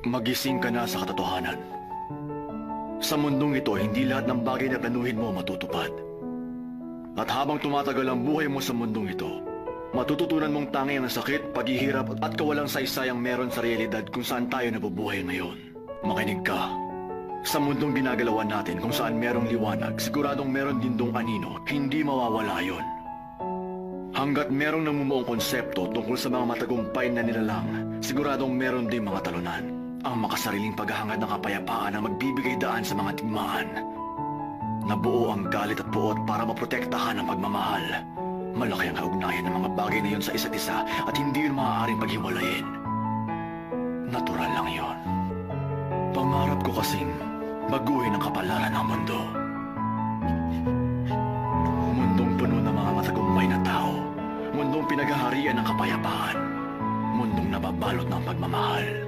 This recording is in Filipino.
Magising ka na sa katotohanan. Sa mundong ito, hindi lahat ng bagay na planuhin mo matutupad. At habang tumatagal ang buhay mo sa mundong ito, matututunan mong tangi ang sakit, paghihirap at kawalang saysayang meron sa realidad kung saan tayo nabubuhay ngayon. Makinig ka. Sa mundong ginagalawan natin kung saan merong liwanag, siguradong meron din dong anino, hindi mawawala yon. Hanggat merong namumuong konsepto tungkol sa mga matagumpay na nilalang, siguradong meron din mga talunan. Ang makasariling paghahangad ng kapayapaan ang magbibigay daan sa mga tigmaan. Nabuo ang galit at puot para maprotektahan ang pagmamahal. Malaki ang kaugnayan ng mga bagay na yon sa isa't isa at hindi yun maaaring paghiwalayin. Natural lang yon. Pangarap ko kasing baguhin ang kapalaran ng mundo. Mundong puno ng mga matagumpay na tao. Mundong pinaghaharian ng kapayapaan. Mundong nababalot ng pagmamahal.